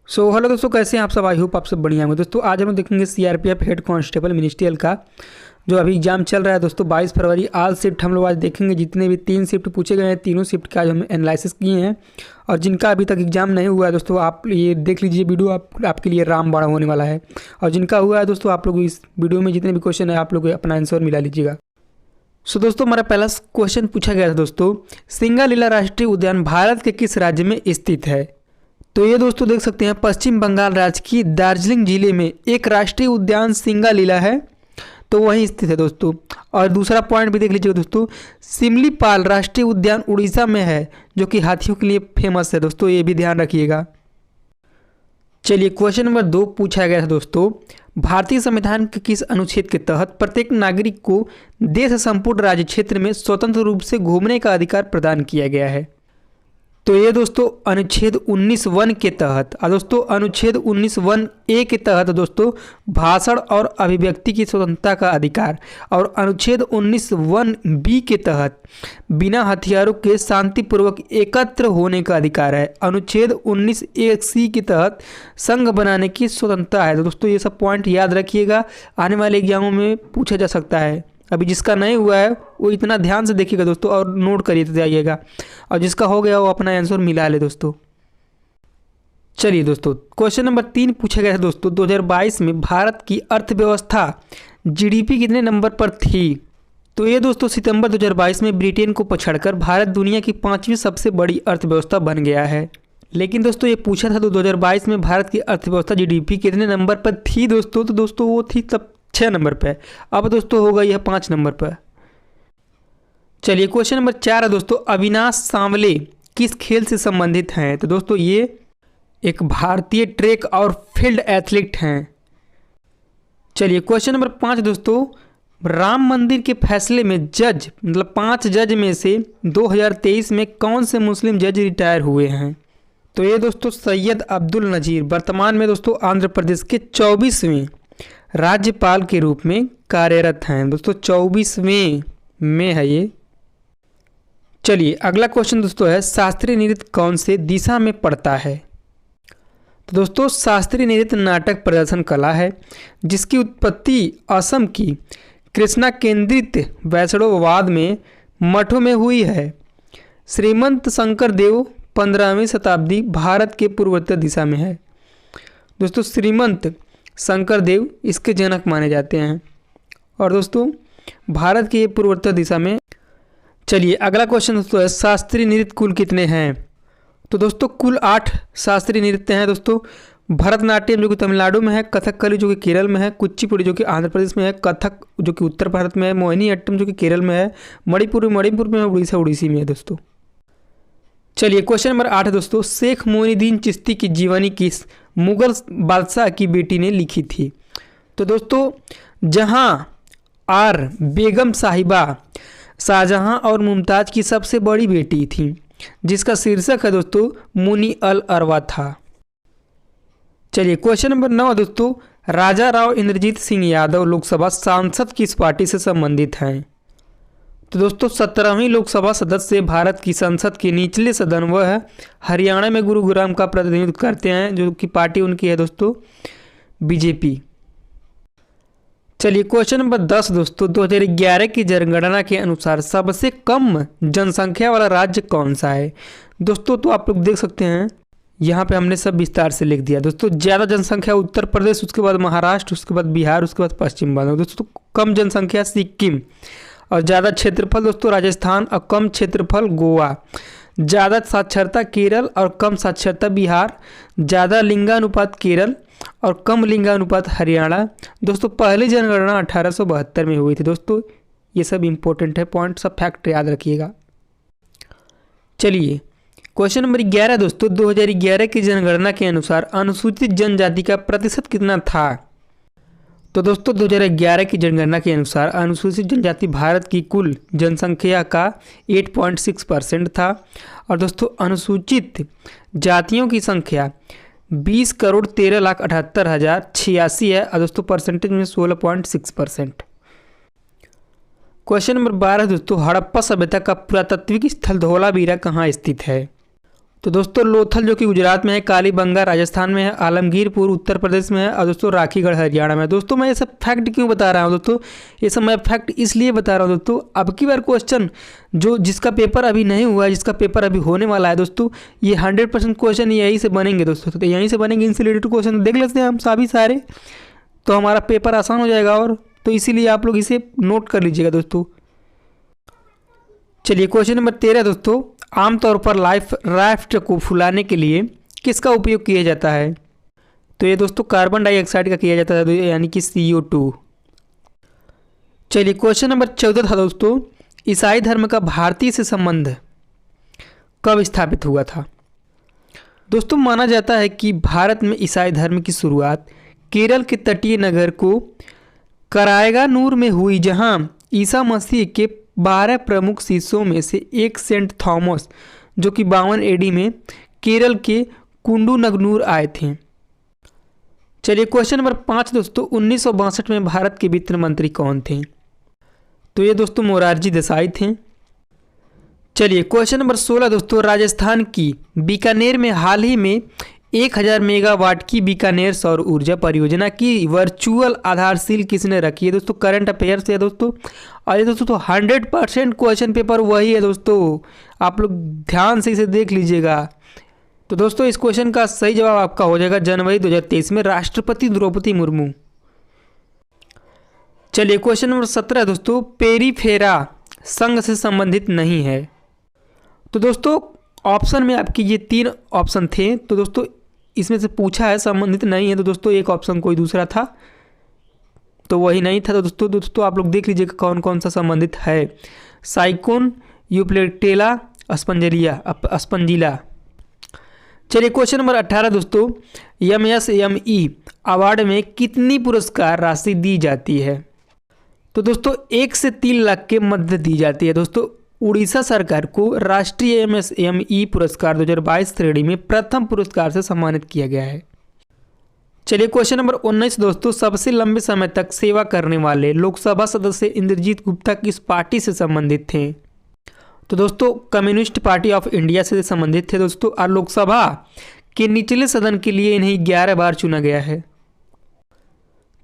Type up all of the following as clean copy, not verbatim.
Hello दोस्तों, कैसे हैं आप सब। आई होप आप सब बढ़िया होंगे। दोस्तों आज हम देखेंगे सीआरपीएफ हेड कांस्टेबल मिनिस्ट्रियल का जो अभी एग्जाम चल रहा है। दोस्तों 22 फरवरी आज शिफ्ट हम लोग आज देखेंगे। जितने भी 3 शिफ्ट पूछे गए हैं, तीनों शिफ्ट का आज हम एनालिसिस किए हैं। और जिनका अभी तक एग्जाम नहीं हुआ है दोस्तों, आप ये देख लीजिए वीडियो, आपके लिए रामबाण होने वाला है। और जिनका हुआ है दोस्तों, आप लोग इस वीडियो में जितने भी क्वेश्चन है आप लोग अपना आंसर मिला लीजिएगा। दोस्तों हमारा पहला क्वेश्चन पूछा गया था दोस्तों, सिंगालीला राष्ट्रीय उद्यान भारत के किस राज्य में स्थित है। तो ये दोस्तों देख सकते हैं पश्चिम बंगाल राज्य की दार्जिलिंग जिले में एक राष्ट्रीय उद्यान सिंगालीला है, तो वहीं स्थित है दोस्तों। और दूसरा पॉइंट भी देख लीजिए दोस्तों, सिमलीपाल राष्ट्रीय उद्यान उड़ीसा में है जो कि हाथियों के लिए फेमस है दोस्तों, ये भी ध्यान रखिएगा। चलिए क्वेश्चन नंबर 2 पूछा गया था दोस्तों, भारतीय संविधान के किस अनुच्छेद के तहत प्रत्येक नागरिक को देश संपूर्ण राज्य क्षेत्र में स्वतंत्र रूप से घूमने का अधिकार प्रदान किया गया है। तो ये दोस्तों अनुच्छेद 19(1) के तहत, दोस्तों अनुच्छेद 19(1)(a) के तहत दोस्तों भाषण और अभिव्यक्ति की स्वतंत्रता का अधिकार, और अनुच्छेद 19(1)(b) के तहत बिना हथियारों के शांतिपूर्वक एकत्र होने का अधिकार है। अनुच्छेद 19(1)(c) के तहत संघ बनाने की स्वतंत्रता है। तो दोस्तों ये सब पॉइंट याद रखिएगा, आने वाले एग्जामों में पूछा जा सकता है। अभी जिसका नहीं हुआ है वो इतना ध्यान से देखिएगा दोस्तों और नोट करिए जाइएगा, और जिसका हो गया वो अपना आंसर मिला ले दोस्तों। चलिए दोस्तों क्वेश्चन नंबर 3 पूछा गया था दोस्तों, 2022 में भारत की अर्थव्यवस्था जीडीपी कितने नंबर पर थी। तो ये दोस्तों सितंबर 2022 में ब्रिटेन को पछाड़कर भारत दुनिया की 5वीं सबसे बड़ी अर्थव्यवस्था बन गया है। लेकिन दोस्तों ये पूछा था तो 2022 में भारत की अर्थव्यवस्था जीडीपी कितने नंबर पर थी दोस्तों, तो दोस्तों वो थी तब 6 नंबर पे। अब दोस्तों हो गई है 5 नंबर पर। चलिए क्वेश्चन नंबर 4 है दोस्तों, अविनाश सांवले किस खेल से संबंधित हैं। तो दोस्तों ये एक भारतीय ट्रैक और फील्ड एथलीट हैं। चलिए क्वेश्चन नंबर 5 दोस्तों, राम मंदिर के फैसले में जज मतलब 5 जज में से 2023 में कौन से मुस्लिम जज रिटायर हुए हैं। तो ये दोस्तों सैयद अब्दुल नजीर वर्तमान में दोस्तों आंध्र प्रदेश के 24वें राज्यपाल के रूप में कार्यरत हैं दोस्तों, 24वें में है ये। चलिए अगला क्वेश्चन दोस्तों है, शास्त्रीय नृत्य कौन से दिशा में पड़ता है। तो दोस्तों शास्त्रीय नृत्य नाटक प्रदर्शन कला है जिसकी उत्पत्ति असम की कृष्णा केंद्रित वैष्णववाद में मठों में हुई है। श्रीमंत शंकर देव 15वीं शताब्दी भारत के पूर्वोत्तर दिशा में है दोस्तों। श्रीमंत शंकर देव इसके जनक माने जाते हैं, और दोस्तों भारत के पूर्वोत्तर दिशा में। चलिए अगला क्वेश्चन दोस्तों है, शास्त्रीय नृत्य कुल कितने हैं। तो दोस्तों कुल 8 शास्त्रीय नृत्य हैं दोस्तों। भरतनाट्यम जो कि तमिलनाडु में है, कथकली जो कि केरल में है, कुचिपुड़ी जो कि आंध्र प्रदेश में है, कथक जो कि उत्तर भारत में है, मोहिनीअट्टम जो कि केरल में है, मणिपुर में है, उड़ीसी में है दोस्तों। चलिए क्वेश्चन नंबर 8 है दोस्तों, शेख मोइनुद्दीन चिश्ती की जीवनी किस मुगल बादशाह की बेटी ने लिखी थी। तो दोस्तों जहां आर बेगम साहिबा शाहजहां और मुमताज़ की सबसे बड़ी बेटी थी, जिसका शीर्षक है दोस्तों मुनी अल अरवा था। चलिए क्वेश्चन नंबर 9 दोस्तों, राजा राव इंद्रजीत सिंह यादव लोकसभा सांसद किस पार्टी से संबंधित हैं। तो दोस्तों 17वीं लोकसभा सदस्य भारत की संसद के निचले सदन वह है हरियाणा में गुरुग्राम का प्रतिनिधित्व करते हैं, जो कि पार्टी उनकी है दोस्तों बीजेपी। चलिए क्वेश्चन नंबर 10 दोस्तों, 2011 की जनगणना के अनुसार सबसे कम जनसंख्या वाला राज्य कौन सा है। दोस्तों तो आप लोग देख सकते हैं यहाँ पे हमने सब विस्तार से लिख दिया दोस्तों। ज़्यादा जनसंख्या उत्तर प्रदेश, उसके बाद महाराष्ट्र, उसके बाद बिहार, उसके बाद पश्चिम बंगाल दोस्तों। कम जनसंख्या सिक्किम, और ज़्यादा क्षेत्रफल दोस्तों राजस्थान, और कम क्षेत्रफल गोवा। ज़्यादा साक्षरता केरल और कम साक्षरता बिहार। ज़्यादा लिंगानुपात केरल और कम लिंगानुपात हरियाणा। दोस्तों पहली जनगणना 1872 में हुई थी दोस्तों। ये सब इंपॉर्टेंट है पॉइंट, सब फैक्ट याद रखिएगा। चलिए क्वेश्चन नंबर 11 दोस्तों, 2011 की जनगणना के अनुसार अनुसूचित जनजाति का प्रतिशत कितना था। तो दोस्तों 2011 की जनगणना के अनुसार अनुसूचित जनजाति भारत की कुल जनसंख्या का 8.6% था, और दोस्तों अनुसूचित जातियों की संख्या 20,13,78,086 है, और दोस्तों परसेंटेज में 16.6%। क्वेश्चन नंबर 12 दोस्तों, हड़प्पा सभ्यता का पुरातात्विक स्थल धौलावीरा कहाँ स्थित है। तो दोस्तों लोथल जो कि गुजरात में है, कालीबंगा राजस्थान में है, आलमगीरपुर उत्तर प्रदेश में है और दोस्तों राखीगढ़ हरियाणा में है। दोस्तों मैं ये सब फैक्ट क्यों बता रहा हूँ दोस्तों, ये सब मैं फैक्ट इसलिए बता रहा हूँ दोस्तों, अब की बार क्वेश्चन जो जिसका पेपर अभी नहीं हुआ है, जिसका पेपर अभी होने वाला है दोस्तों, ये 100% क्वेश्चन यहीं से बनेंगे दोस्तों। तो यहीं से बनेंगे, इनसे रिलेटेड क्वेश्चन देख लेते हैं हम सभी सारे, तो हमारा पेपर आसान हो जाएगा। और तो इसीलिए आप लोग इसे नोट कर लीजिएगा दोस्तों। चलिए क्वेश्चन नंबर 13 दोस्तों, आमतौर पर लाइफ राफ्ट को फुलाने के लिए किसका उपयोग किया जाता है? तो ये दोस्तों कार्बन डाइऑक्साइड का किया जाता है, यानी कि CO2। चलिए क्वेश्चन नंबर 14 था दोस्तों, ईसाई धर्म का भारतीय से संबंध कब स्थापित हुआ था? दोस्तों माना जाता है कि भारत में ईसाई धर्म की शुरुआत केरल के तटीय नगर को करायगानूर में हुई, जहां ईसा मसीह के 12 प्रमुख शिष्यों में से एक सेंट थॉमस जो कि 52 AD में केरल के कुंडूनगनूर आए थे। चलिए क्वेश्चन नंबर 5 दोस्तों, 1962 में भारत के वित्त मंत्री कौन थे? तो ये दोस्तों मोरारजी देसाई थे। चलिए क्वेश्चन नंबर 16 दोस्तों, राजस्थान की बीकानेर में हाल ही में 1000 मेगावाट की बीकानेर सौर ऊर्जा परियोजना की वर्चुअल आधारशिल किसने रखी है? दोस्तों करंट अफेयर से है दोस्तों, और ये दोस्तों तो 100% क्वेश्चन पेपर वही है दोस्तों, आप लोग ध्यान से इसे देख लीजिएगा। तो दोस्तों इस क्वेश्चन का सही जवाब आपका हो जाएगा जनवरी 2023 में राष्ट्रपति द्रौपदी मुर्मू। चलिए क्वेश्चन नंबर 17 दोस्तों, पेरीफेरा संघ से संबंधित नहीं है। तो दोस्तों ऑप्शन में आपकी ये 3 ऑप्शन थे, तो दोस्तों इसमें से पूछा है संबंधित नहीं है, तो दोस्तों एक ऑप्शन कोई दूसरा था, तो वही नहीं था। तो दोस्तों आप लोग देख लीजिएगा कौन कौन सा संबंधित है। साइकोन, यूप्लेटेला, अस्पंजिला। चलिए क्वेश्चन नंबर 18 दोस्तों, MSME अवार्ड में कितनी पुरस्कार राशि दी जाती है? तो दोस्तों 1 से 3 लाख के मध्य दी जाती है। दोस्तों उड़ीसा सरकार को राष्ट्रीय MSME पुरस्कार 2022 श्रेणी में प्रथम पुरस्कार से सम्मानित किया गया है। चलिए क्वेश्चन नंबर 19 दोस्तों, सबसे लंबे समय तक सेवा करने वाले लोकसभा सदस्य इंद्रजीत गुप्ता किस पार्टी से संबंधित थे? तो दोस्तों कम्युनिस्ट पार्टी ऑफ इंडिया से संबंधित थे दोस्तों, और लोकसभा के निचले सदन के लिए इन्हें 11 बार चुना गया है।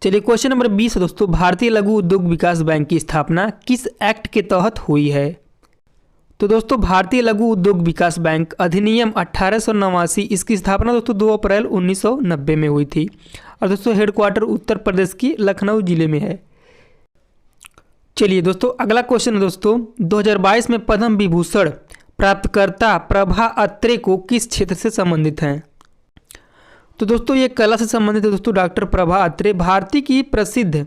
चलिए क्वेश्चन नंबर 20 दोस्तों, भारतीय लघु उद्योग विकास बैंक की स्थापना किस एक्ट के तहत हुई है? तो दोस्तों भारतीय लघु उद्योग विकास बैंक अधिनियम 1889, इसकी स्थापना दोस्तों 2 अप्रैल 1990 में हुई थी, और दोस्तों हेडक्वार्टर उत्तर प्रदेश की लखनऊ जिले में है। चलिए दोस्तों अगला क्वेश्चन है दोस्तों, 2022 में पद्म विभूषण प्राप्तकर्ता प्रभा अत्रे को किस क्षेत्र से संबंधित हैं? तो दोस्तों ये कला से संबंधित है दोस्तों। डॉक्टर प्रभा अत्रे भारतीय की प्रसिद्ध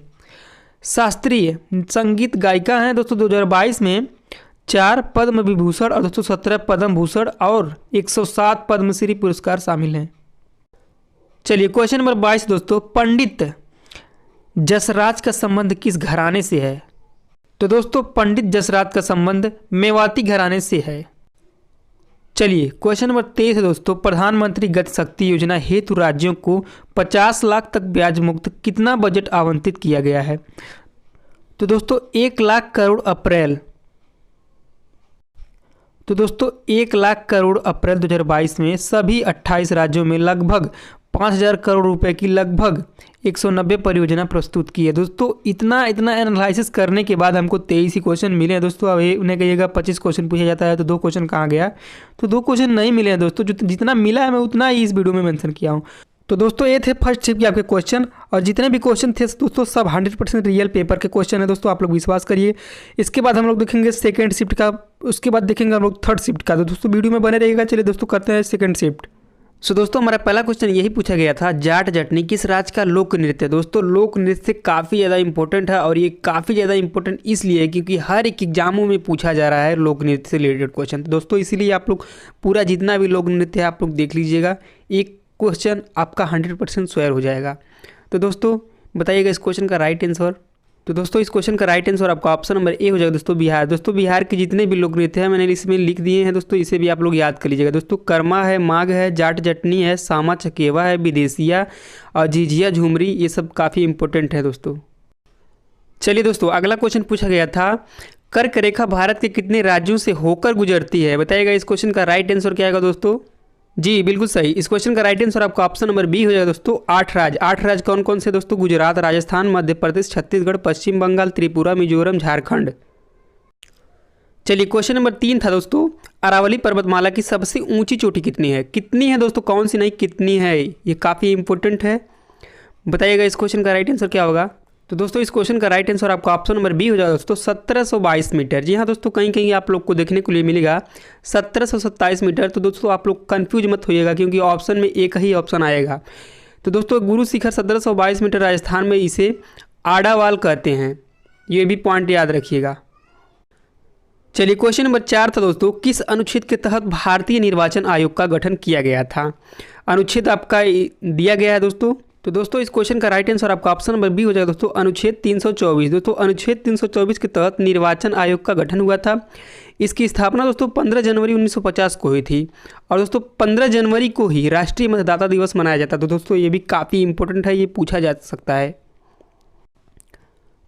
शास्त्रीय संगीत गायिका हैं दोस्तों। 2022 में 4 पद्म विभूषण और दोस्तों 17 पद्म भूषण और 107 पद्मश्री पुरस्कार शामिल हैं। चलिए क्वेश्चन नंबर 22 दोस्तों, पंडित जसराज का संबंध किस घराने से है? तो दोस्तों पंडित जसराज का संबंध मेवाती घराने से है। चलिए क्वेश्चन नंबर 23 है दोस्तों, प्रधानमंत्री गति शक्ति योजना हेतु राज्यों को 50 लाख तक ब्याज मुक्त कितना बजट आवंटित किया गया है? तो दोस्तों 1 लाख करोड़ अप्रैल। तो दोस्तों 1 लाख करोड़ अप्रैल 2022 में सभी 28 राज्यों में लगभग 5000 करोड़ रुपए की लगभग 190 परियोजना प्रस्तुत की है। दोस्तों इतना एनालिसिस करने के बाद हमको 23 ही क्वेश्चन मिले हैं दोस्तों। अब उन्हें कहिएगा 25 क्वेश्चन पूछा जाता है तो 2 क्वेश्चन कहाँ गया? तो 2 क्वेश्चन नहीं मिले हैं दोस्तों, जितना मिला है मैं उतना ही इस वीडियो में मेंशन किया हूँ। तो दोस्तों ये थे फर्स्ट शिफ्ट के आपके क्वेश्चन, और जितने भी क्वेश्चन थे दोस्तों सब 100% रियल पेपर के क्वेश्चन है दोस्तों, आप लोग विश्वास करिए। इसके बाद हम लोग देखेंगे सेकंड शिफ्ट का, उसके बाद देखेंगे हम लोग थर्ड शिफ्ट का। तो दोस्तों वीडियो में बने रहिएगा। चलिए दोस्तों करते हैं सेकंड शिफ्ट। सो दोस्तों हमारा पहला क्वेश्चन यही पूछा गया था, जाट जटनी किस राज्य का लोक नृत्य है? दोस्तों लोक नृत्य काफ़ी ज़्यादा इंपॉर्टेंट है, और ये काफ़ी ज़्यादा इंपॉर्टेंट इसलिए है क्योंकि हर एक एग्जामों में पूछा जा रहा है लोक नृत्य से रिलेटेड क्वेश्चन। तो दोस्तों इसीलिए आप लोग पूरा जितना भी लोक नृत्य है आप लोग देख लीजिएगा, एक क्वेश्चन आपका 100% श्योर हो जाएगा। तो दोस्तों बताइएगा इस क्वेश्चन का राइट आंसर। तो दोस्तों इस क्वेश्चन का राइट आंसर आपका ऑप्शन नंबर ए हो जाएगा दोस्तों, बिहार। दोस्तों बिहार के जितने भी लोक नृत्य हैं मैंने इसमें लिख दिए हैं दोस्तों, इसे भी आप लोग याद कर लीजिएगा दोस्तों। कर्मा है, माघ है, जाट जटनी है, सामा चकेवा है, विदेशिया और झिझिया झुमरी, ये सब काफ़ी इंपॉर्टेंट है दोस्तों। चलिए दोस्तों अगला क्वेश्चन पूछा गया था, कर्क रेखा भारत के कितने राज्यों से होकर गुजरती है? बताइएगा इस क्वेश्चन का राइट आंसर क्या आएगा दोस्तों। जी बिल्कुल सही। इस क्वेश्चन का राइट आंसर आपका ऑप्शन नंबर बी हो जाएगा दोस्तों, 8 राज्य। 8 राज्य कौन कौन से दोस्तों? गुजरात, राजस्थान, मध्य प्रदेश, छत्तीसगढ़, पश्चिम बंगाल, त्रिपुरा, मिजोरम, झारखंड। चलिए क्वेश्चन नंबर 3 था दोस्तों, अरावली पर्वतमाला की सबसे ऊंची चोटी कितनी है? कितनी है दोस्तों, कौन सी नहीं, कितनी है? ये काफ़ी इंपॉर्टेंट है, बताइएगा इस क्वेश्चन का राइट आंसर क्या होगा। तो दोस्तों इस क्वेश्चन का राइट आंसर आपका ऑप्शन नंबर बी हो जाएगा दोस्तों, 1722 मीटर। जी हाँ दोस्तों, कहीं कहीं आप लोग को देखने को लिए मिलेगा 1727 मीटर। तो दोस्तों आप लोग कंफ्यूज मत होइएगा, क्योंकि ऑप्शन में एक ही ऑप्शन आएगा। तो दोस्तों गुरु शिखर 1722 मीटर, राजस्थान में इसे आड़ावाल कहते हैं, ये भी पॉइंट याद रखिएगा। चलिए क्वेश्चन नंबर 4 था दोस्तों, किस अनुच्छेद के तहत भारतीय निर्वाचन आयोग का गठन किया गया था? अनुच्छेद आपका दिया गया है दोस्तों। तो दोस्तों इस क्वेश्चन का राइट आंसर आपका ऑप्शन नंबर बी हो जाएगा दोस्तों, अनुच्छेद 324। दोस्तों अनुच्छेद 324 के तहत निर्वाचन आयोग का गठन हुआ था। इसकी स्थापना दोस्तों 15 जनवरी 1950 को हुई थी, और दोस्तों 15 जनवरी को ही राष्ट्रीय मतदाता दिवस मनाया जाता है। तो दोस्तों ये भी काफ़ी इंपॉर्टेंट है, ये पूछा जा सकता है।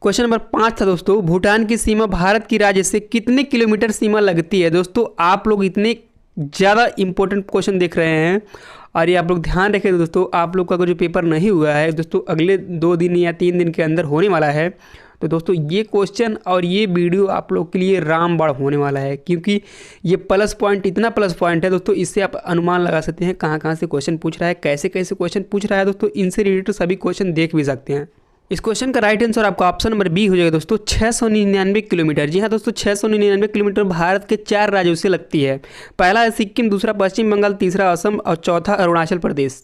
क्वेश्चन नंबर 5 था दोस्तों, भूटान की सीमा भारत की राज्य से कितने किलोमीटर सीमा लगती है? दोस्तों आप लोग इतने ज़्यादा इंपॉर्टेंट क्वेश्चन देख रहे हैं, और ये आप लोग ध्यान रखें दोस्तों, आप लोग का जो पेपर नहीं हुआ है दोस्तों, अगले 2 दिन या 3 दिन के अंदर होने वाला है। तो दोस्तों ये क्वेश्चन और ये वीडियो आप लोग के लिए रामबाण होने वाला है, क्योंकि ये प्लस पॉइंट, इतना प्लस पॉइंट है दोस्तों, इससे आप अनुमान लगा सकते हैं कहाँ कहाँ से क्वेश्चन पूछ रहा है, कैसे कैसे क्वेश्चन पूछ रहा है दोस्तों। इनसे रिलेटेड सभी क्वेश्चन देख भी सकते हैं। इस क्वेश्चन का राइट आंसर आपका ऑप्शन नंबर बी हो जाएगा दोस्तों, 699 किलोमीटर। जी हाँ दोस्तों, 699 किलोमीटर भारत के 4 राज्यों से लगती है। पहला है सिक्किम, दूसरा पश्चिम बंगाल, तीसरा असम और चौथा अरुणाचल प्रदेश।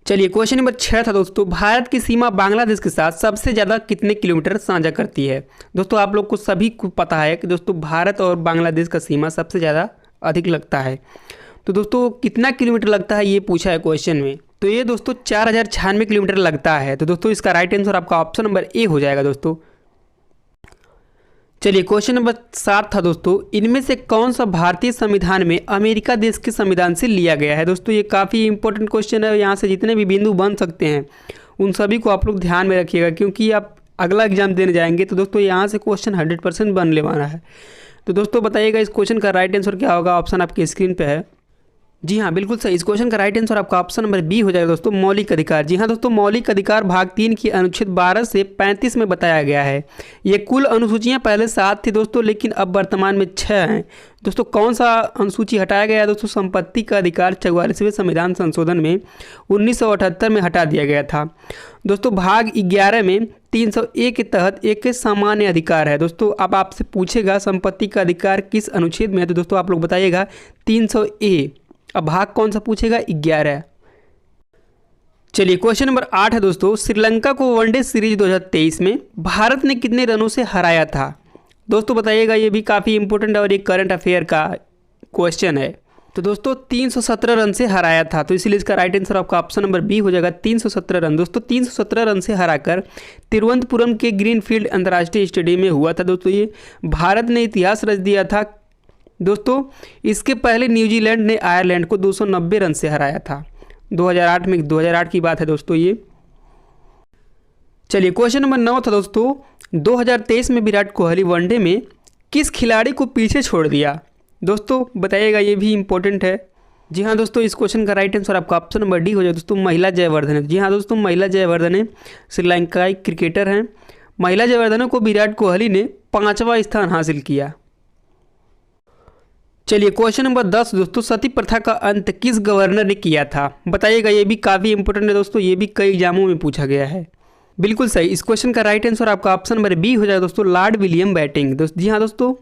चलिए क्वेश्चन नंबर 6 था दोस्तों, भारत की सीमा बांग्लादेश के साथ सबसे ज़्यादा कितने किलोमीटर साझा करती है? दोस्तों आप लोग को सभी को पता है कि दोस्तों भारत और बांग्लादेश का सीमा सबसे ज़्यादा अधिक लगता है। तो दोस्तों कितना किलोमीटर लगता है ये पूछा है क्वेश्चन में। तो ये दोस्तों 4096 किलोमीटर लगता है। तो दोस्तों इसका राइट आंसर आपका ऑप्शन नंबर ए हो जाएगा दोस्तों। चलिए क्वेश्चन नंबर 7 था दोस्तों, इनमें से कौन सा भारतीय संविधान में अमेरिका देश के संविधान से लिया गया है? दोस्तों ये काफ़ी इंपॉर्टेंट क्वेश्चन है, यहाँ से जितने भी बिंदु बन सकते हैं उन सभी को आप लोग ध्यान में रखिएगा, क्योंकि आप अगला एग्जाम देने जाएंगे तो दोस्तों यहाँ से क्वेश्चन 100% बनने वाला है। तो दोस्तों बताइएगा इस क्वेश्चन का राइट आंसर क्या होगा, ऑप्शन आपकी स्क्रीन पर है। जी हाँ बिल्कुल सही। इस क्वेश्चन का राइट आंसर आपका ऑप्शन नंबर बी हो जाएगा दोस्तों, मौलिक अधिकार। जी हाँ दोस्तों, मौलिक अधिकार भाग 3 की अनुच्छेद 12 से 35 में बताया गया है। ये कुल अनुसूचियाँ पहले 7 थी दोस्तों, लेकिन अब वर्तमान में 6 हैं। दोस्तों कौन सा अनुसूची हटाया गया है दोस्तों? संपत्ति का अधिकार 44वें संविधान संशोधन में 1978 में हटा दिया गया था। दोस्तों भाग 11 में 301 के तहत एक सामान्य अधिकार है। दोस्तों अब आपसे पूछेगा संपत्ति का अधिकार किस अनुच्छेद में है, तो दोस्तों आप लोग बताइएगा 300A। अब भाग कौन सा पूछेगा? 11। चलिए क्वेश्चन नंबर 8 है दोस्तों, श्रीलंका को वनडे सीरीज 2023 में भारत ने कितने रनों से हराया था? दोस्तों बताइएगा, ये भी काफ़ी इंपॉर्टेंट और एक करंट अफेयर का क्वेश्चन है। तो दोस्तों 317 रन से हराया था, तो इसलिए इसका राइट आंसर आपका ऑप्शन नंबर बी हो जाएगा, 317 रन। दोस्तों 317 रन से हराकर तिरुवनंतपुरम के ग्रीनफील्ड अंतर्राष्ट्रीय स्टेडियम में हुआ था। दोस्तों ये भारत ने इतिहास रच दिया था। दोस्तों इसके पहले न्यूजीलैंड ने आयरलैंड को 290 रन से हराया था 2008 में। 2008 की बात है दोस्तों ये। चलिए क्वेश्चन नंबर 9 था दोस्तों, 2023 में विराट कोहली वनडे में किस खिलाड़ी को पीछे छोड़ दिया? दोस्तों बताइएगा, ये भी इंपॉर्टेंट है। जी हाँ दोस्तों, इस क्वेश्चन का राइट आंसर आपका ऑप्शन नंबर डी हो जाए दोस्तों, महिला जयवर्धने। जी हाँ दोस्तों, महिला जयवर्धने श्रीलंकाई क्रिकेटर हैं। महिला जयवर्धने को विराट कोहली ने 5वां स्थान हासिल किया। चलिए क्वेश्चन नंबर 10 दोस्तों, सती प्रथा का अंत किस गवर्नर ने किया था? बताइएगा, ये भी काफ़ी इंपॉर्टेंट है दोस्तों, ये भी कई एग्जामों में पूछा गया है। बिल्कुल सही। इस क्वेश्चन का राइट आंसर आपका ऑप्शन नंबर बी हो जाएगा दोस्तों, लॉर्ड विलियम बेंटिंक। जी हाँ दोस्तों।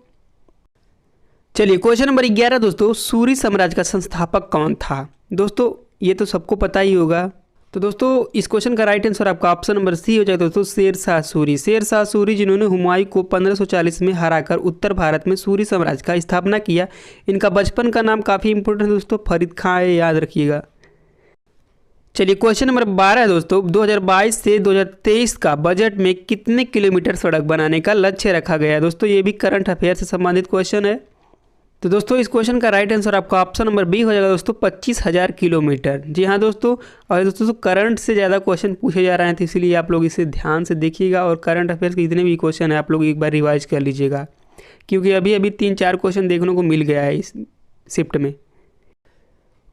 चलिए क्वेश्चन नंबर 11 दोस्तों, सूरी साम्राज्य का संस्थापक कौन था? दोस्तों ये तो सबको पता ही होगा। तो दोस्तों इस क्वेश्चन का राइट आंसर आपका ऑप्शन नंबर सी हो जाएगा दोस्तों, शेर शाह सूरी। शेर शाह सूरी जिन्होंने हुमायूं को 1540 में हराकर उत्तर भारत में सूरी साम्राज्य का स्थापना किया। इनका बचपन का नाम काफ़ी इंपॉर्टेंट है दोस्तों, फरीद खां है, याद रखिएगा। चलिए क्वेश्चन नंबर 12 है दोस्तों, 2022 से 2023 का बजट में कितने किलोमीटर सड़क बनाने का लक्ष्य रखा गया है? दोस्तों ये भी करंट अफेयर से संबंधित क्वेश्चन है। तो दोस्तों इस क्वेश्चन का राइट आंसर आपका ऑप्शन नंबर बी हो जाएगा दोस्तों, 25,000 किलोमीटर। जी हाँ दोस्तों, और दोस्तों करंट से ज़्यादा क्वेश्चन पूछे जा रहे हैं, तो इसलिए आप लोग इसे ध्यान से देखिएगा, और करंट अफेयर्स के जितने भी क्वेश्चन हैं आप लोग एक बार रिवाइज कर लीजिएगा, क्योंकि अभी 3-4 क्वेश्चन देखने को मिल गया है इस शिफ्ट में।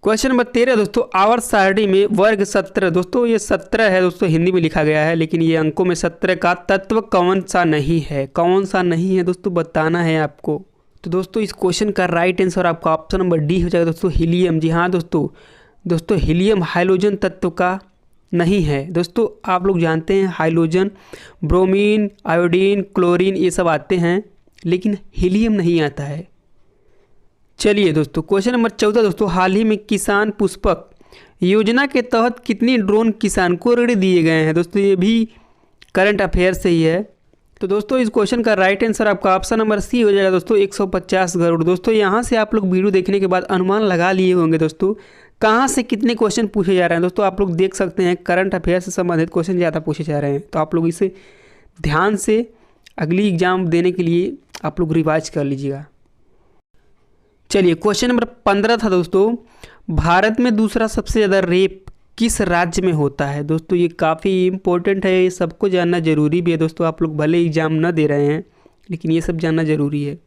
क्वेश्चन नंबर 13 दोस्तों, आवर्त सारणी में वर्ग 17, दोस्तों ये 17 है दोस्तों, हिंदी में लिखा गया है, लेकिन ये अंकों में 17 का तत्व कौन सा नहीं है, कौन सा नहीं है दोस्तों, बताना है आपको। तो दोस्तों इस क्वेश्चन का राइट आंसर आपका ऑप्शन नंबर डी हो जाएगा दोस्तों, हीलियम। जी हाँ दोस्तों हीलियम हाइड्रोजन तत्व का नहीं है। दोस्तों आप लोग जानते हैं हाइड्रोजन, ब्रोमीन, आयोडीन, क्लोरीन ये सब आते हैं, लेकिन हीलियम नहीं आता है। चलिए दोस्तों क्वेश्चन नंबर 14 दोस्तों, हाल ही में किसान पुष्पक योजना के तहत कितनी ड्रोन किसान को ऋण दिए गए हैं। दोस्तों ये भी करंट अफेयर से ही है। तो दोस्तों इस क्वेश्चन का राइट आंसर आपका ऑप्शन नंबर सी हो जाएगा दोस्तों, 150 करोड़। दोस्तों यहाँ से आप लोग वीडियो देखने के बाद अनुमान लगा लिए होंगे दोस्तों कहाँ से कितने क्वेश्चन पूछे जा रहे हैं। दोस्तों आप लोग देख सकते हैं करंट अफेयर से संबंधित क्वेश्चन ज़्यादा पूछे जा रहे हैं, तो आप लोग इसे ध्यान से अगली एग्जाम देने के लिए आप लोग रिवाइज कर लीजिएगा। चलिए क्वेश्चन नंबर 15 था दोस्तों, भारत में दूसरा सबसे ज़्यादा रेप किस राज्य में होता है। दोस्तों ये काफ़ी इम्पोर्टेंट है, ये सबको जानना ज़रूरी भी है दोस्तों। आप लोग भले एग्जाम न दे रहे हैं, लेकिन ये सब जानना ज़रूरी है।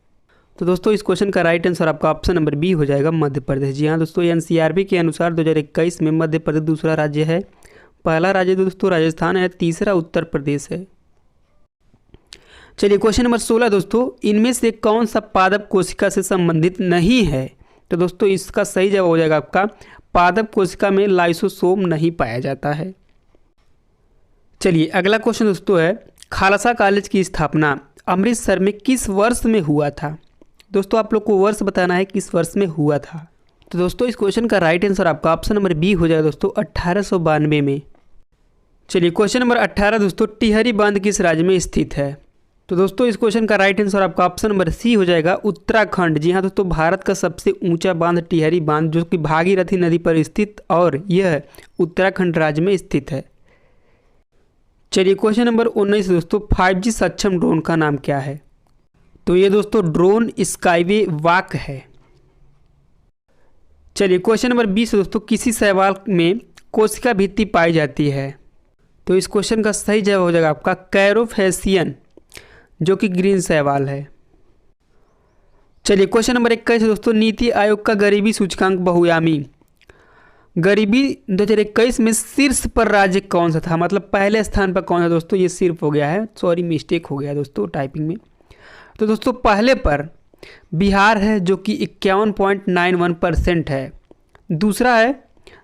तो दोस्तों इस क्वेश्चन का राइट आंसर आपका ऑप्शन नंबर बी हो जाएगा, मध्य प्रदेश। जी हाँ दोस्तों, एनसीईआरटी के अनुसार 2021 में मध्य प्रदेश दूसरा राज्य है। पहला राज्य दोस्तों राजस्थान है, तीसरा उत्तर प्रदेश है। चलिए क्वेश्चन नंबर 16 दोस्तों, इनमें से कौन सा पादप कोशिका से संबंधित नहीं है। तो दोस्तों इसका सही जवाब हो जाएगा आपका, पादप कोशिका में लाइसोसोम नहीं पाया जाता है। चलिए अगला क्वेश्चन दोस्तों है, खालसा कॉलेज की स्थापना अमृतसर में किस वर्ष में हुआ था। दोस्तों आप लोग को वर्ष बताना है किस वर्ष में हुआ था। तो दोस्तों इस क्वेश्चन का राइट आंसर आपका ऑप्शन नंबर बी हो जाएगा दोस्तों, 1892 में। चलिए क्वेश्चन नंबर 18 दोस्तों, टिहरी बांध किस राज्य में स्थित है। तो दोस्तों इस क्वेश्चन का राइट आंसर आपका ऑप्शन नंबर सी हो जाएगा, उत्तराखंड। जी हाँ दोस्तों, भारत का सबसे ऊंचा बांध टिहरी बांध जो कि भागीरथी नदी पर स्थित, और यह उत्तराखंड राज्य में स्थित है। चलिए क्वेश्चन नंबर 19 दोस्तों, 5G सक्षम ड्रोन का नाम क्या है। तो ये दोस्तों ड्रोन स्काईवे वाक है। चलिए क्वेश्चन नंबर 20 दोस्तों, किसी शैवाल में कोशिका भित्ति पाई जाती है। तो इस क्वेश्चन का सही जवाब हो जाएगा आपका कैरोफेसियन, जो कि ग्रीन शैवाल है। चलिए क्वेश्चन नंबर 21 दोस्तों, नीति आयोग का गरीबी सूचकांक बहुआयामी गरीबी 2021 में शीर्ष पर राज्य कौन सा था, मतलब पहले स्थान पर कौन सा। दोस्तों ये सिर्फ हो गया है, सॉरी मिस्टेक हो गया दोस्तों टाइपिंग में। तो दोस्तों पहले पर बिहार है जो कि 51.91% है। दूसरा है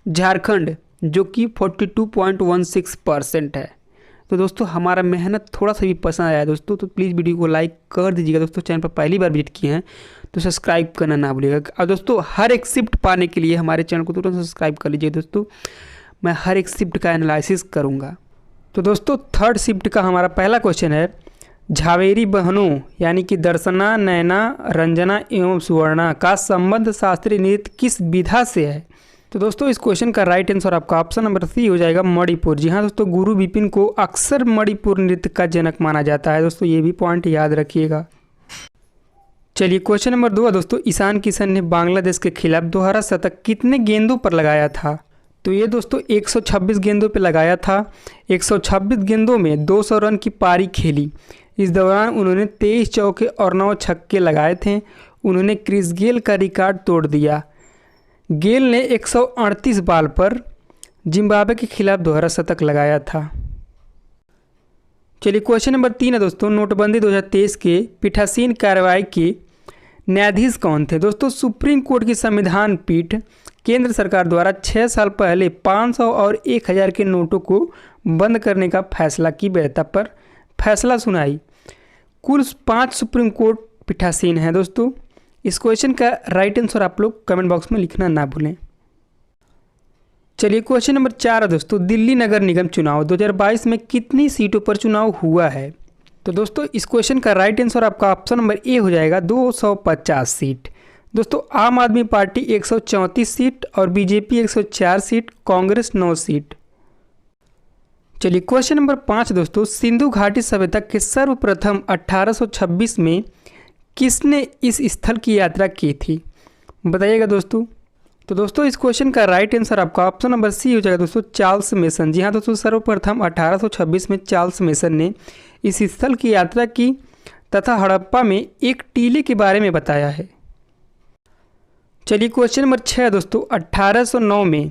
झारखंड जो कि 42.16% है। तो दोस्तों हमारा मेहनत थोड़ा सा भी पसंद आया दोस्तों तो प्लीज़ वीडियो को लाइक कर दीजिएगा दोस्तों। चैनल पर पहली बार विजिट किए हैं तो सब्सक्राइब करना ना भूलिएगा। और दोस्तों हर एक शिफ्ट पाने के लिए हमारे चैनल को तुरंत सब्सक्राइब कर लीजिए दोस्तों। मैं हर एक शिफ्ट का एनालिसिस करूँगा। तो दोस्तों थर्ड शिफ्ट का हमारा पहला क्वेश्चन है, झावेरी बहनों यानी कि दर्शना, नैना, रंजना एवं सुवर्णा का संबंध शास्त्रीय नृत्य किस विधा से है। तो दोस्तों इस क्वेश्चन का राइट आंसर आपका ऑप्शन नंबर सी हो जाएगा, मणिपुर। जी हाँ दोस्तों, गुरु विपिन को अक्सर मणिपुर नृत्य का जनक माना जाता है दोस्तों, ये भी पॉइंट याद रखिएगा। चलिए क्वेश्चन नंबर 2 दोस्तों, ईशान किशन ने बांग्लादेश के खिलाफ दोहरा शतक कितने गेंदों पर लगाया था। तो ये दोस्तों 126 गेंदों पर लगाया था। 126 गेंदों में 200 रन की पारी खेली। इस दौरान उन्होंने 23 चौके और 9 छक्के लगाए थे। उन्होंने क्रिस गेल का रिकॉर्ड तोड़ दिया। गेल ने 138 बॉल पर जिम्बाब्वे के खिलाफ दोहरा शतक लगाया था। चलिए क्वेश्चन नंबर 3 है दोस्तों, नोटबंदी 2023 के पीठासीन कार्रवाई के न्यायाधीश कौन थे। दोस्तों सुप्रीम कोर्ट की संविधान पीठ केंद्र सरकार द्वारा 6 साल पहले 500 और 1000 के नोटों को बंद करने का फैसला की वैधता पर फैसला सुनाई। कुल 5 सुप्रीम कोर्ट पीठासीन हैं दोस्तों। इस क्वेश्चन का राइट आंसर आप लोग कमेंट बॉक्स में लिखना ना भूलें। चलिए क्वेश्चन नंबर 4 है दोस्तों, दिल्ली नगर निगम चुनाव 2022 में कितनी सीटों पर चुनाव हुआ है। तो दोस्तों इस क्वेश्चन का राइट आंसर आपका ऑप्शन नंबर ए हो जाएगा, 250 सीट। दोस्तों आम आदमी पार्टी 134 सीट और बीजेपी 104 सीट, कांग्रेस 9 सीट। चलिए क्वेश्चन नंबर 5 दोस्तों, सिंधु घाटी सभ्यता के सर्वप्रथम 1826 में किसने इस स्थल की यात्रा की थी, बताइएगा दोस्तों। तो दोस्तों इस क्वेश्चन का राइट आंसर आपका ऑप्शन नंबर सी हो जाएगा दोस्तों, चार्ल्स मेसन। जी हाँ दोस्तों, सर्वप्रथम 1826 में चार्ल्स मेसन ने इस स्थल की यात्रा की तथा हड़प्पा में एक टीले के बारे में बताया है। चलिए क्वेश्चन नंबर 6 दोस्तों, 1809 में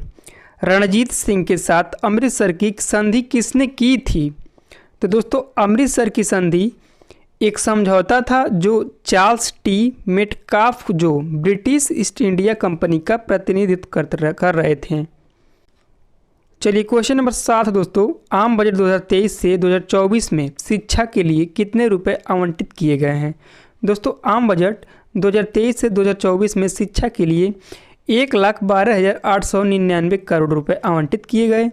रणजीत सिंह के साथ अमृतसर की संधि किसने की थी? तो दोस्तों अमृतसर की संधि एक समझौता था जो चार्ल्स टी मेटकाफ जो ब्रिटिश ईस्ट इंडिया कंपनी का प्रतिनिधित्व कर रहे थे। चलिए क्वेश्चन नंबर 7 दोस्तों, आम बजट 2023 से 2024 में शिक्षा के लिए कितने रुपए आवंटित किए गए हैं? दोस्तों आम बजट 2023 से 2024 में शिक्षा के लिए 1,12,899 करोड़ रुपए आवंटित किए गए।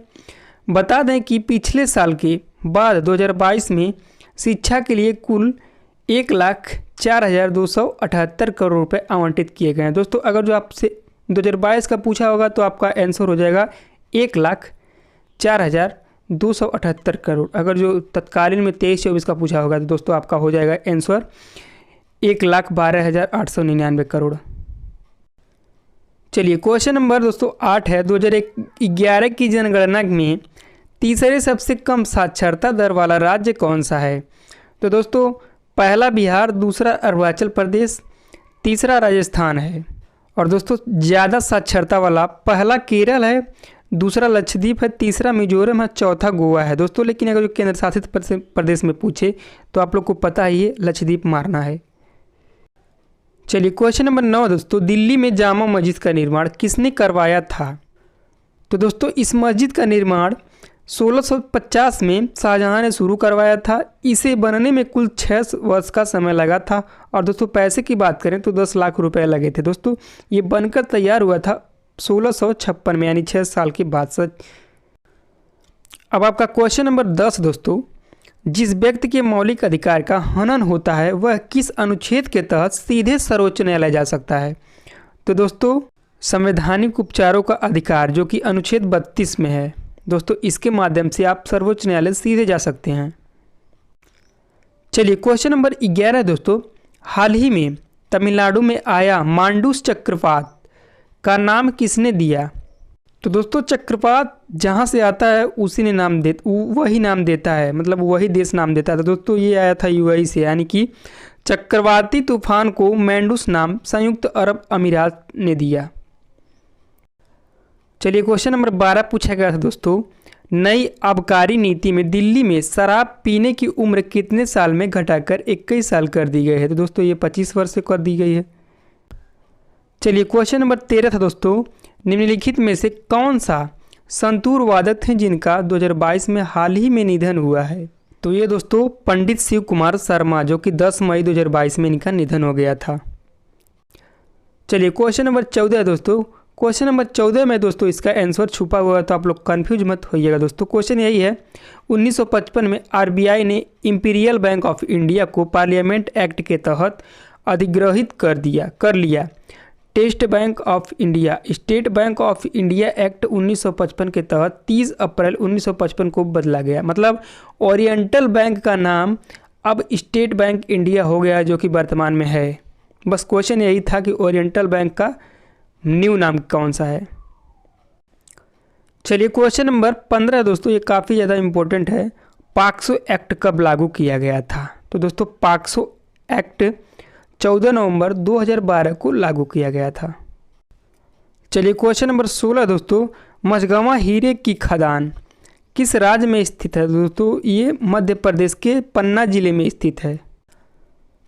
बता दें कि पिछले साल के बाद 2022 में शिक्षा के लिए कुल 1,04,278 करोड़ रुपए आवंटित किए गए हैं। दोस्तों अगर जो आपसे 2022 का पूछा होगा तो आपका आंसर हो जाएगा 1,04,278 करोड़। अगर जो तत्कालीन में 23-24 का पूछा होगा तो दोस्तों आपका हो जाएगा आंसर 1,12,899 करोड़। चलिए क्वेश्चन नंबर दोस्तों 8 है, 2011 की जनगणना में तीसरे सबसे कम साक्षरता दर वाला राज्य कौन सा है? तो दोस्तों पहला बिहार, दूसरा अरुणाचल प्रदेश, तीसरा राजस्थान है। और दोस्तों ज़्यादा साक्षरता वाला पहला केरल है, दूसरा लक्षद्वीप है, तीसरा मिजोरम है, चौथा गोवा है। दोस्तों लेकिन अगर जो केंद्र शासित प्रदेश में पूछे तो आप लोग को पता ही है लक्षद्वीप मारना है। चलिए क्वेश्चन नंबर 9 दोस्तों, दिल्ली में जामा मस्जिद का निर्माण किसने करवाया था? तो दोस्तों इस मस्जिद का निर्माण 1650 में शाहजहां ने शुरू करवाया था। इसे बनने में कुल 6 वर्ष का समय लगा था। और दोस्तों पैसे की बात करें तो 10 लाख रुपए लगे थे। दोस्तों ये बनकर तैयार हुआ था 1656 में, यानी 6 साल के बाद से। अब आपका क्वेश्चन नंबर 10 दोस्तों, जिस व्यक्ति के मौलिक अधिकार का हनन होता है वह किस अनुच्छेद के तहत सीधे सर्वोच्च न्यायालय जा सकता है? तो दोस्तों संवैधानिक उपचारों का अधिकार जो कि अनुच्छेद 32 में है। दोस्तों इसके माध्यम से आप सर्वोच्च न्यायालय सीधे जा सकते हैं। चलिए क्वेश्चन नंबर 11 दोस्तों, हाल ही में तमिलनाडु में आया मांडूस चक्रवात का नाम किसने दिया? तो दोस्तों चक्रवात जहाँ से आता है उसी ने वही नाम देता है, मतलब वही देश नाम देता है। तो दोस्तों ये आया था यूएई से, यानी कि चक्रवाती तूफान को मैंडूस नाम संयुक्त अरब अमीरात ने दिया। चलिए क्वेश्चन नंबर 12 पूछा गया था दोस्तों, नई आबकारी नीति में दिल्ली में शराब पीने की उम्र कितने साल में घटाकर 21 साल कर दी गई है? तो दोस्तों ये 25 वर्ष से कर दी गई है। चलिए क्वेश्चन नंबर 13 था दोस्तों, निम्नलिखित में से कौन सा संतूर वादक थे जिनका 2022 में हाल ही में निधन हुआ है? तो ये दोस्तों पंडित शिव कुमार शर्मा, जो कि 10 मई 2022 में इनका निधन हो गया था। चलिए क्वेश्चन नंबर 14 दोस्तों, क्वेश्चन नंबर 14 में दोस्तों इसका आंसर छुपा हुआ है तो आप लोग कंफ्यूज मत होइएगा। दोस्तों क्वेश्चन यही है, 1955 में आरबीआई ने इंपीरियल बैंक ऑफ इंडिया को पार्लियामेंट एक्ट के तहत अधिग्रहित कर लिया। Test bank of India state bank of India act 1955 के तहत 30 अप्रैल 1955 को बदला गया। मतलब ओरिएंटल बैंक का नाम अब स्टेट बैंक इंडिया हो गया, जो कि वर्तमान में है। बस क्वेश्चन यही था कि ओरिएंटल बैंक का न्यू नाम कौन सा है। चलिए क्वेश्चन नंबर 15 दोस्तों, ये काफ़ी ज़्यादा इम्पोर्टेंट है, पॉक्सो एक्ट कब लागू किया गया था? तो दोस्तों पॉक्सो एक्ट 14 नवंबर 2012 को लागू किया गया था। चलिए क्वेश्चन नंबर 16 दोस्तों, मझगवां हीरे की खदान किस राज्य में स्थित है? दोस्तों ये मध्य प्रदेश के पन्ना जिले में स्थित है।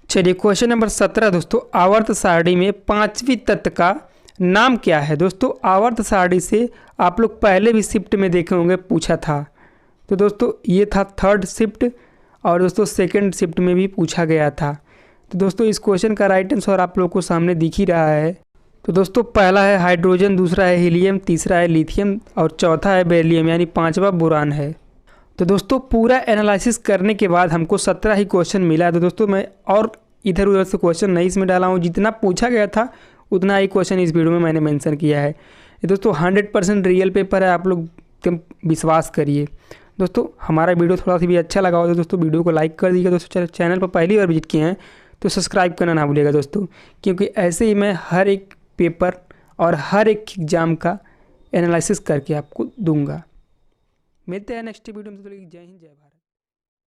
चलिए क्वेश्चन नंबर 17 दोस्तों, आवर्त सारणी में 5वीं तत्व का नाम क्या है? दोस्तों आवर्त सारणी से आप लोग पहले भी शिफ्ट में देखे होंगे, पूछा था। तो दोस्तों ये था 3rd शिफ्ट, और दोस्तों 2nd शिफ्ट में भी पूछा गया था। तो दोस्तों इस क्वेश्चन का राइट आंसर आप लोग को सामने दिख ही रहा है। तो दोस्तों पहला है हाइड्रोजन, दूसरा है हीलियम, तीसरा है लिथियम और चौथा है बेरिलियम, यानी 5वां बोरान है। तो दोस्तों पूरा एनालिसिस करने के बाद हमको 17 ही क्वेश्चन मिला। तो दोस्तों मैं और इधर उधर से क्वेश्चन नहीं इसमें डाला हूँ, जितना पूछा गया था उतना ही क्वेश्चन इस वीडियो में मैंने मेंशन किया है। ये दोस्तों 100% रियल पेपर है, आप लोग विश्वास करिए। दोस्तों हमारा वीडियो थोड़ा सा भी अच्छा लगा हो तो दोस्तों वीडियो को लाइक कर दीजिएगा। दोस्तों चैनल पर पहली बार विजिट किए हैं तो सब्सक्राइब करना ना भूलिएगा दोस्तों, क्योंकि ऐसे ही मैं हर एक पेपर और हर एक एग्जाम का एनालिसिस करके आपको दूंगा। मिलते हैं नेक्स्ट वीडियो में। जय हिंद जय भारत।